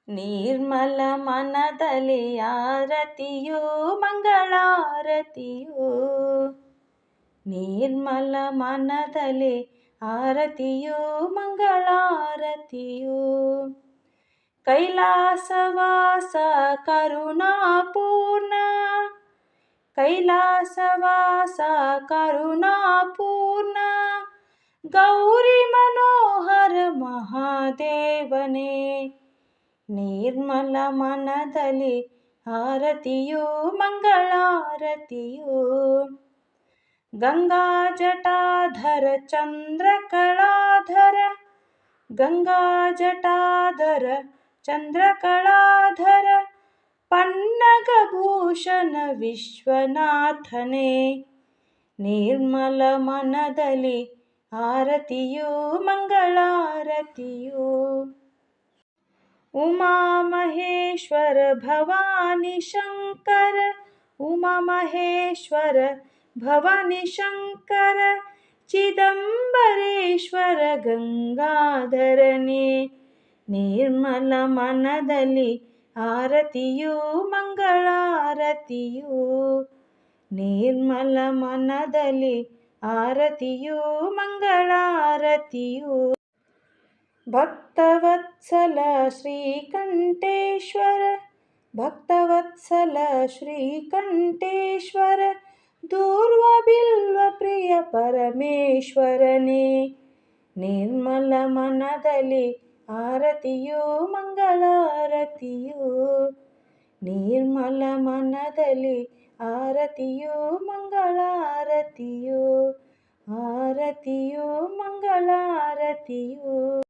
ನಿರ್ಮಲ ಮನದಲ್ಲಿ ಆರತಿಯು ಮಂಗಳಾರತಿಯು. ನಿರ್ಮಲ ಮನದಲ್ಲಿ ಆರತಿಯು ಮಂಗಳಾರತಿಯು. ಕೈಲಾಸವಾಸ ಕರುಣಾಪೂರ್ಣ, ಕೈಲಾಸವಾಸ ಕರುಣಾಪೂರ್ಣ, ಗೌರಿ ಮನೋಹರ ಮಹಾದೇವನೇ. ನಿರ್ಮಲ ಮನದಲ್ಲಿ ಆರತಿಯು ಮಂಗಳಾರತಿಯು. ಗಂಗಾ ಜಟಾಧರ ಚಂದ್ರಕಳಾಧರ, ಗಂಗಾ ಜಟಾಧರ ಚಂದ್ರಕಳಾಧರ, ಪನ್ನಗಭೂಷಣ ವಿಶ್ವನಾಥನೇ. ನಿರ್ಮಲ ಮನದಲ್ಲಿ ಆರತಿಯು ಮಂಗಳಾರತಿಯು. ಉಮಾ ಮಹೇಶ್ವರ ಭವಾನಿ ಶಂಕರ, ಉಮಾ ಮಹೇಶ್ವರ ಭವಾನಿ ಶಂಕರ, ಚಿದಂಬರೇಶ್ವರ ಗಂಗಾಧರನೇ. ನಿರ್ಮಲ ಮನದಲ್ಲಿ ಆರತಿಯು ಮಂಗಳಾರತಿಯು. ನಿರ್ಮಲ ಮನದಲ್ಲಿ ಆರತಿಯು ಮಂಗಳಾರತಿಯು. ಭಕ್ತವತ್ಸಲ ಶ್ರೀಕಂಠೇಶ್ವರ, ಭಕ್ತವತ್ಸಲ ಶ್ರೀಕಂಠೇಶ್ವರ, ಧೂರ್ವ ಬಿಲ್ವ ಪ್ರಿಯ ಪರಮೇಶ್ವರನೇ. ನಿರ್ಮಲ ಮನದಲ್ಲಿ ಆರತಿಯು ಮಂಗಳಾರತಿಯು. ನಿರ್ಮಲ ಮನದಲ್ಲಿ ಆರತಿಯು ಮಂಗಳಾರತಿಯು. ಆರತಿಯು ಮಂಗಳಾರತಿಯು.